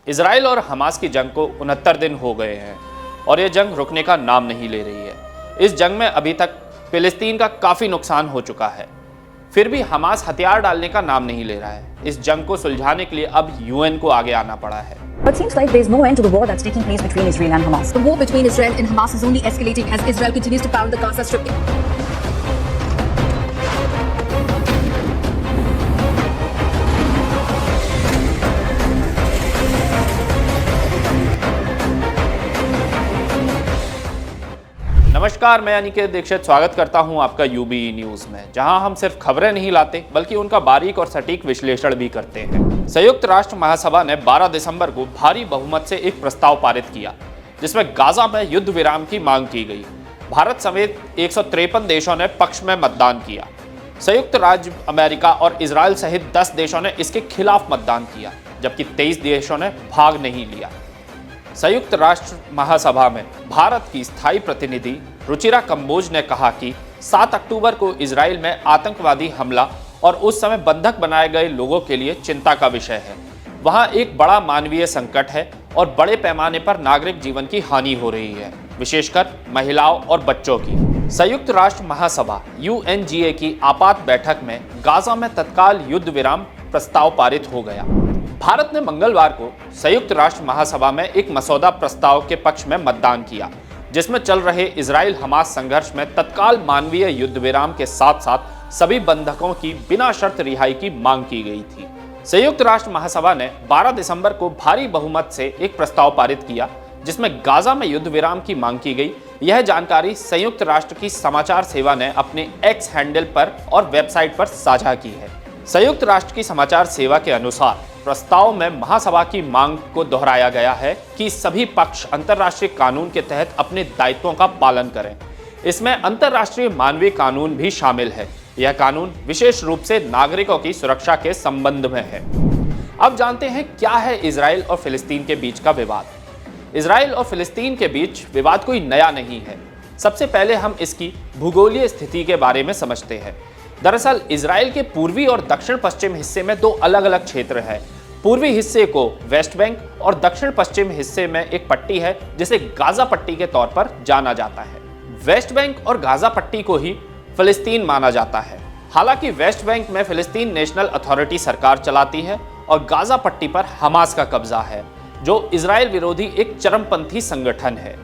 Israel और Hamas की जंग को 69 दिन हो गए हैं और ये जंग रुकने का नाम नहीं ले रही है। इस जंग में अभी तक फिलिस्तीन का काफ़ी नुकसान हो चुका है, फिर भी हमास हथियार डालने का नाम नहीं ले रहा है। इस जंग को सुलझाने के लिए अब यूएन को आगे आना पड़ा है। But seems like there's no end to the war that's taking place between Israel and Hamas. The war between Israel and Hamas is only escalating as Israel continues to pound the Gaza Strip. नमस्कार, मैं अनिकेत दीक्षित स्वागत करता हूं आपका यूबीई news में, जहां हम सिर्फ खबरें नहीं लाते बल्कि उनका बारीक और सटीक विश्लेषण भी करते हैं। संयुक्त राष्ट्र महासभा ने 12 दिसंबर को भारी बहुमत से एक प्रस्ताव पारित किया जिसमें गाजा में युद्ध विराम की मांग की गई। भारत समेत 153 देशों ने पक्ष में मतदान किया। संयुक्त राज्य अमेरिका और इजराइल सहित 10 देशों ने इसके खिलाफ मतदान किया, जबकि 23 देशों ने भाग नहीं लिया। संयुक्त राष्ट्र महासभा में भारत की स्थायी प्रतिनिधि रुचिरा कंबोज ने कहा कि 7 अक्टूबर को इजराइल में आतंकवादी हमला और उस समय बंधक बनाए गए लोगों के लिए चिंता का विषय है। वहां एक बड़ा मानवीय संकट है और बड़े पैमाने पर नागरिक जीवन की हानि हो रही है, विशेषकर महिलाओं और बच्चों की। संयुक्त राष्ट्र महासभा UNGA की आपात बैठक में गाजा में तत्काल युद्ध विराम प्रस्ताव पारित हो गया। भारत ने मंगलवार को संयुक्त राष्ट्र महासभा में एक मसौदा प्रस्ताव के पक्ष में मतदान किया, जिसमें चल रहे इजराइल हमास संघर्ष में तत्काल मानवीय युद्ध विराम के साथ साथ सभी बंधकों की बिना शर्त रिहाई की मांग की गई थी। संयुक्त राष्ट्र महासभा ने 12 दिसंबर को भारी बहुमत से एक प्रस्ताव पारित किया जिसमें गाजा में युद्ध विराम की मांग की गई। यह जानकारी संयुक्त राष्ट्र की समाचार सेवा ने अपने एक्स हैंडल पर और वेबसाइट पर साझा की है। संयुक्त राष्ट्र की समाचार सेवा के अनुसार प्रस्ताव में महासभा की मांग को दोहराया गया है कि सभी पक्ष अंतर्राष्ट्रीय कानून के तहत अपने दायित्वों का पालन करें। इसमें अंतर्राष्ट्रीय मानवीय कानून भी शामिल है। यह कानून विशेष रूप से नागरिकों की सुरक्षा के संबंध में है। अब जानते हैं क्या है इजराइल और फिलिस्तीन के बीच का विवाद। इजराइल और फिलिस्तीन के बीच विवाद कोई नया नहीं है। सबसे पहले हम इसकी भूगोलीय स्थिति के बारे में समझते हैं। दरअसल इजराइल के पूर्वी और दक्षिण पश्चिम हिस्से में दो अलग अलग क्षेत्र हैं। पूर्वी हिस्से को वेस्ट बैंक और दक्षिण पश्चिम हिस्से में एक पट्टी है जिसे गाजा पट्टी के तौर पर जाना जाता है। वेस्ट बैंक और गाजा पट्टी को ही फिलिस्तीन माना जाता है। हालांकि वेस्ट बैंक में फिलिस्तीन नेशनल अथॉरिटी सरकार चलाती है और गाजा पट्टी पर हमास का कब्जा है, जो इजराइल विरोधी एक चरमपंथी संगठन है।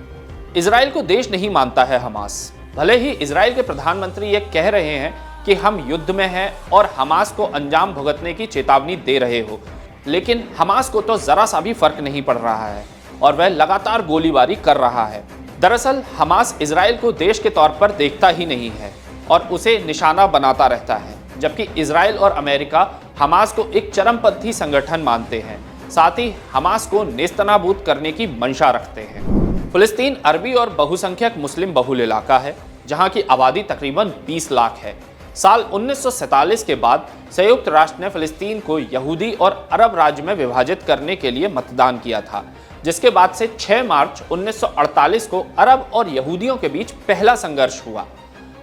इजराइल को देश नहीं मानता है हमास। भले ही इजराइल के प्रधानमंत्री ये कह रहे हैं कि हम युद्ध में हैं और हमास को अंजाम भुगतने की चेतावनी दे रहे हो, लेकिन हमास को तो जरा सा भी फर्क नहीं पड़ रहा है और वह लगातार गोलीबारी कर रहा है। दरअसल हमास इजराइल को देश के तौर पर देखता ही नहीं है और उसे निशाना बनाता रहता है, जबकि इजराइल और अमेरिका हमास को एक चरमपंथी संगठन मानते हैं, साथ ही हमास को नेस्तनाबूद करने की मंशा रखते हैं। फिलिस्तीन अरबी और बहुसंख्यक मुस्लिम बहुल इलाका है, जहाँ की आबादी तकरीबन 20 लाख है। साल 1947 के बाद संयुक्त राष्ट्र ने फिलिस्तीन को यहूदी और अरब राज्य में विभाजित करने के लिए मतदान किया था, जिसके बाद से 6 मार्च 1948 को अरब और यहूदियों के बीच पहला संघर्ष हुआ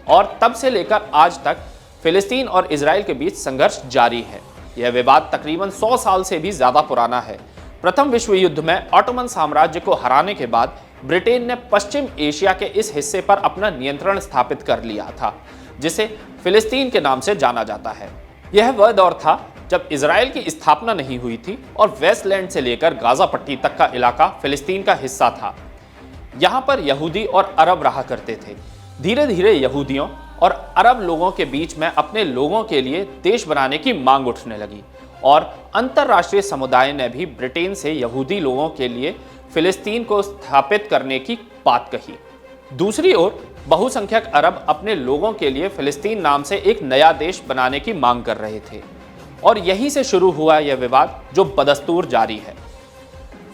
और तब से लेकर आज तक फिलिस्तीन और इजराइल के बीच संघर्ष जारी है। यह विवाद तकरीबन 100 साल से भी ज्यादा पुराना है। प्रथम विश्व युद्ध में ऑटोमन साम्राज्य को हराने के बाद ब्रिटेन ने पश्चिम एशिया के इस हिस्से पर अपना नियंत्रण स्थापित कर लिया था, जिसे फिलिस्तीन के नाम से जाना जाता है। यह वह दौर था जब इजराइल की स्थापना नहीं हुई थी और वेस्टलैंड से लेकर गाजा पट्टी तक का इलाका फिलिस्तीन का हिस्सा था। यहाँ पर यहूदी और अरब रहा करते थे। धीरे धीरे यहूदियों और अरब लोगों के बीच में अपने लोगों के लिए देश बनाने की मांग उठने लगी और अंतर्राष्ट्रीय समुदाय ने भी ब्रिटेन से यहूदी लोगों के लिए फिलिस्तीन को स्थापित करने की बात कही। दूसरी ओर बहुसंख्यक अरब अपने लोगों के लिए फिलिस्तीन नाम से एक नया देश बनाने की मांग कर रहे थे और यहीं से शुरू हुआ यह विवाद जो बदस्तूर जारी है।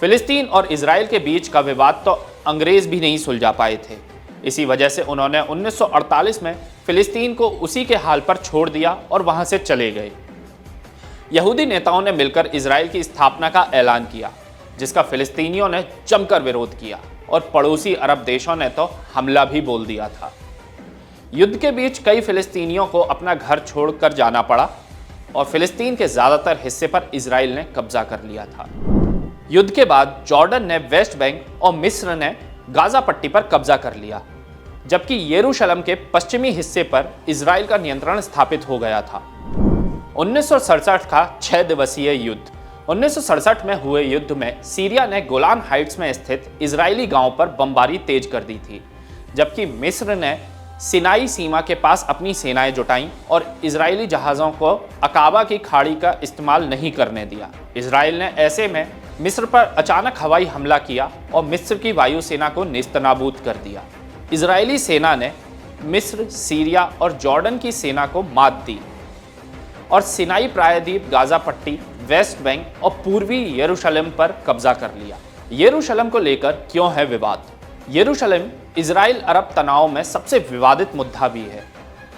फिलिस्तीन और इजराइल के बीच का विवाद तो अंग्रेज भी नहीं सुलझा पाए थे। इसी वजह से उन्होंने 1948 में फिलिस्तीन को उसी के हाल पर छोड़ दिया और वहां से चले गए। यहूदी नेताओं ने मिलकर इजराइल की स्थापना का ऐलान किया, जिसका फिलिस्तीनियों ने जमकर विरोध किया और पड़ोसी अरब देशों ने तो हमला भी बोल दिया था। युद्ध के बीच कई फिलिस्तीनियों को अपना घर छोड़कर जाना पड़ा और फिलिस्तीन के ज़्यादातर हिस्से पर इजराइल ने कब्जा कर लिया था। युद्ध के बाद जॉर्डन ने वेस्ट बैंक और मिस्र ने गाजा पट्टी पर कब्जा कर लिया, जबकि यरूशलेम के पश्चिमी हिस्से पर इजराइल का नियंत्रण स्थापित हो गया था। 1967 का 6 दिवसीय युद्ध। 1967 में हुए युद्ध में सीरिया ने गोलान हाइट्स में स्थित इजरायली गांवों पर बमबारी तेज कर दी थी, जबकि मिस्र ने सिनाई सीमा के पास अपनी सेनाएं जुटाईं और इजरायली जहाज़ों को अकाबा की खाड़ी का इस्तेमाल नहीं करने दिया। इजराइल ने ऐसे में मिस्र पर अचानक हवाई हमला किया और मिस्र की वायुसेना को नेस्तनाबूद कर दिया। इजरायली सेना ने मिस्र, सीरिया और जॉर्डन की सेना को मात दी और सिनाई प्रायद्वीप, गाजा पट्टी, वेस्ट बैंक और पूर्वी यरूशलेम पर कब्जा कर लिया। यरूशलेम को लेकर क्यों है विवाद? यरूशलेम इजराइल अरब तनाव में सबसे विवादित मुद्दा भी है।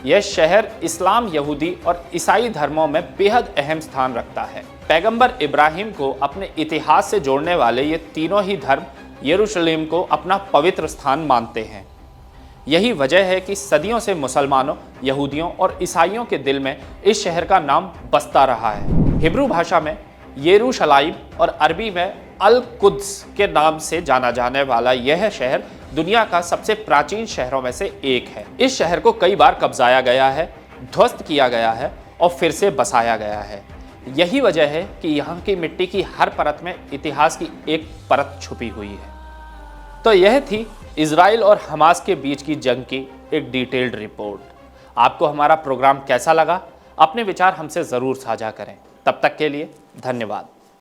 यह शहर इस्लाम, यहूदी और ईसाई धर्मों में बेहद अहम स्थान रखता है। पैगंबर इब्राहिम को अपने इतिहास से जोड़ने वाले ये तीनों ही धर्म यरूशलेम को अपना पवित्र स्थान मानते हैं। यही वजह है कि सदियों से मुसलमानों, यहूदियों और ईसाइयों के दिल में इस शहर का नाम बसता रहा है। हिब्रू भाषा में यरूशलाइम और अरबी में अल कुद्स के नाम से जाना जाने वाला यह शहर दुनिया का सबसे प्राचीन शहरों में से एक है। इस शहर को कई बार कब्जाया गया है, ध्वस्त किया गया है और फिर से बसाया गया है। यही वजह है कि यहाँ की मिट्टी की हर परत में इतिहास की एक परत छुपी हुई है। तो यह थी इजराइल और हमास के बीच की जंग की एक डिटेल्ड रिपोर्ट। आपको हमारा प्रोग्राम कैसा लगा? अपने विचार हमसे ज़रूर साझा करें। तब तक के लिए धन्यवाद।